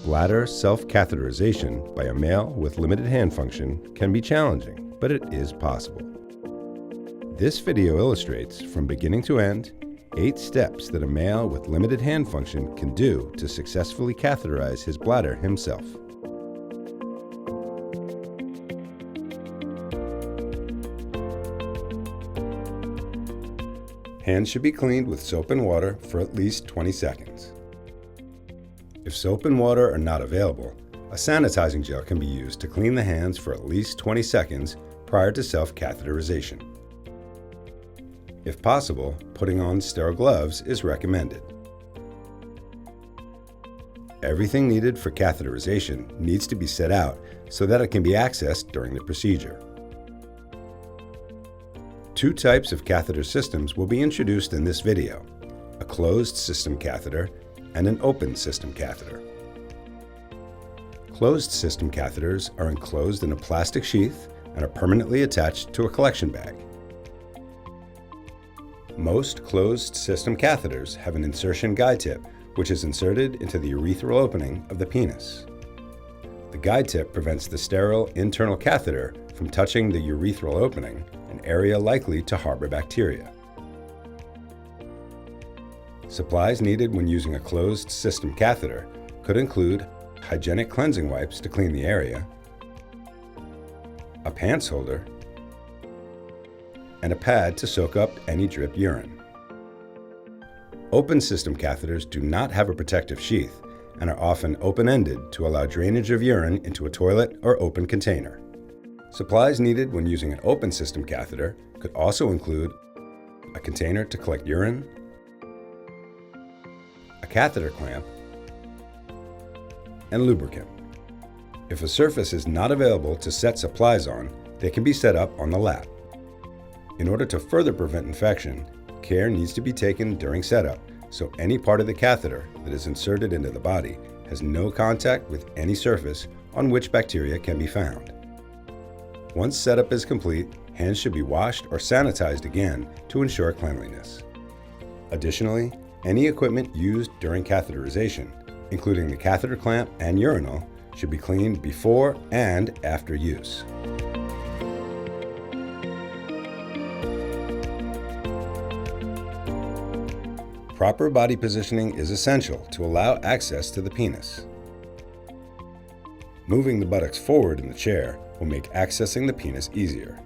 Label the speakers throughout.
Speaker 1: Bladder self-catheterization by a male with limited hand function can be challenging, but it is possible. This video illustrates, from beginning to end, 8 steps that a male with limited hand function can do to successfully catheterize his bladder himself. Hands should be cleaned with soap and water for at least 20 seconds. If soap and water are not available, a sanitizing gel can be used to clean the hands for at least 20 seconds prior to self-catheterization. If possible, putting on sterile gloves is recommended. Everything needed for catheterization needs to be set out so that it can be accessed during the procedure. 2 types of catheter systems will be introduced in this video: a closed system catheter and an open system catheter. Closed system catheters are enclosed in a plastic sheath and are permanently attached to a collection bag. Most closed system catheters have an insertion guide tip, which is inserted into the urethral opening of the penis. The guide tip prevents the sterile internal catheter from touching the urethral opening, an area likely to harbor bacteria. Supplies needed when using a closed system catheter could include hygienic cleansing wipes to clean the area, a pants holder, and a pad to soak up any drip urine. Open system catheters do not have a protective sheath and are often open-ended to allow drainage of urine into a toilet or open container. Supplies needed when using an open system catheter could also include a container to collect urine, a catheter clamp, and lubricant. If a surface is not available to set supplies on, they can be set up on the lap. In order to further prevent infection, care needs to be taken during setup so any part of the catheter that is inserted into the body has no contact with any surface on which bacteria can be found. Once setup is complete, hands should be washed or sanitized again to ensure cleanliness. Additionally, any equipment used during catheterization, including the catheter clamp and urinal, should be cleaned before and after use. Proper body positioning is essential to allow access to the penis. Moving the buttocks forward in the chair will make accessing the penis easier.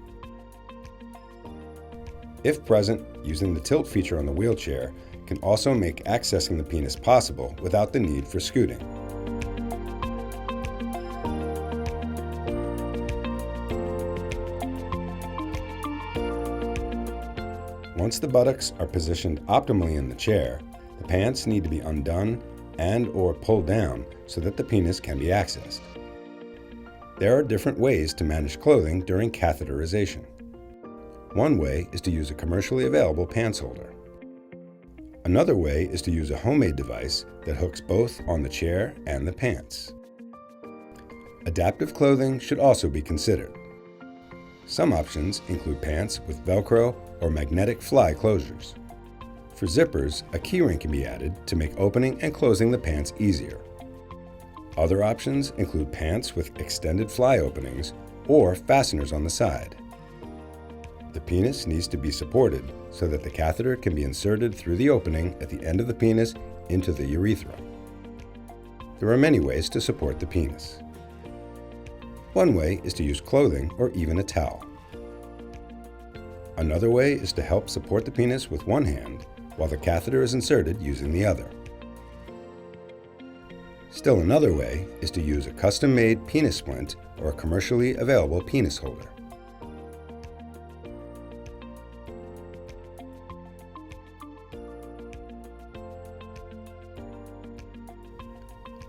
Speaker 1: If present, using the tilt feature on the wheelchair can also make accessing the penis possible without the need for scooting. Once the buttocks are positioned optimally in the chair, the pants need to be undone and/or pulled down so that the penis can be accessed. There are different ways to manage clothing during catheterization. One way is to use a commercially available pants holder. Another way is to use a homemade device that hooks both on the chair and the pants. Adaptive clothing should also be considered. Some options include pants with Velcro or magnetic fly closures. For zippers, a keyring can be added to make opening and closing the pants easier. Other options include pants with extended fly openings or fasteners on the side. The penis needs to be supported so that the catheter can be inserted through the opening at the end of the penis into the urethra. There are many ways to support the penis. One way is to use clothing or even a towel. Another way is to help support the penis with one hand while the catheter is inserted using the other. Still another way is to use a custom-made penis splint or a commercially available penis holder.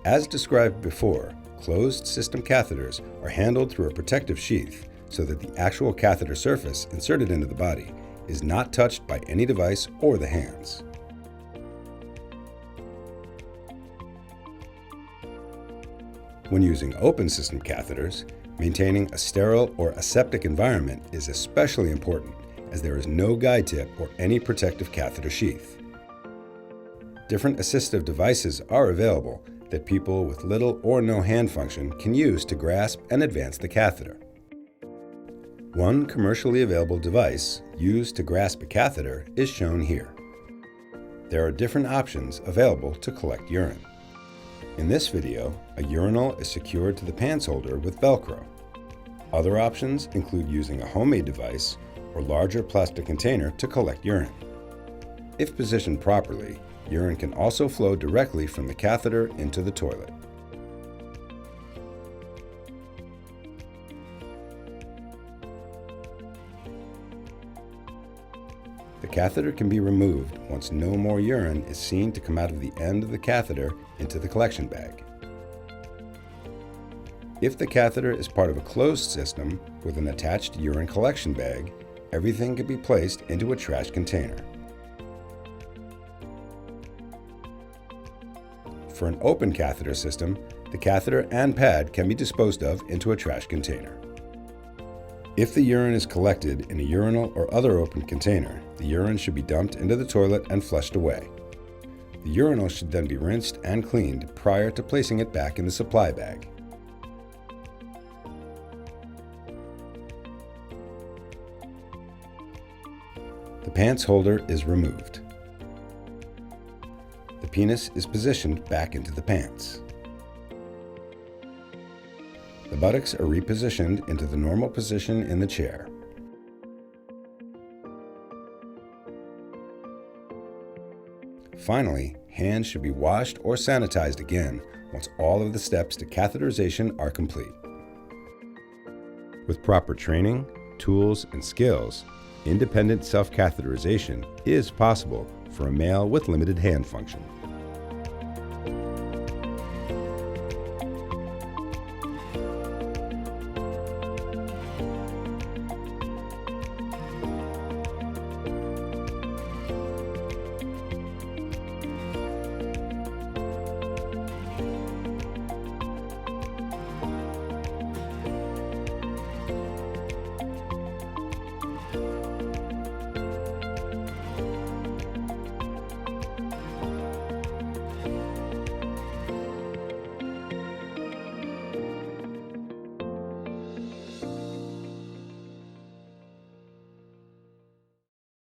Speaker 1: As described before, closed system catheters are handled through a protective sheath so that the actual catheter surface inserted into the body is not touched by any device or the hands. When using open system catheters, maintaining a sterile or aseptic environment is especially important, as there is no guide tip or any protective catheter sheath. Different assistive devices are available, that people with little or no hand function can use to grasp and advance the catheter. One commercially available device used to grasp a catheter is shown here. There are different options available to collect urine. In this video, a urinal is secured to the pants holder with Velcro. Other options include using a homemade device or larger plastic container to collect urine. If positioned properly, urine can also flow directly from the catheter into the toilet. The catheter can be removed once no more urine is seen to come out of the end of the catheter into the collection bag. If the catheter is part of a closed system with an attached urine collection bag, everything can be placed into a trash container. For an open catheter system, the catheter and pad can be disposed of into a trash container. If the urine is collected in a urinal or other open container, the urine should be dumped into the toilet and flushed away. The urinal should then be rinsed and cleaned prior to placing it back in the supply bag. The pants holder is removed. The penis is positioned back into the pants. The buttocks are repositioned into the normal position in the chair. Finally, hands should be washed or sanitized again once all of the steps to catheterization are complete. With proper training, tools, and skills, independent self-catheterization is possible for a male with limited hand function.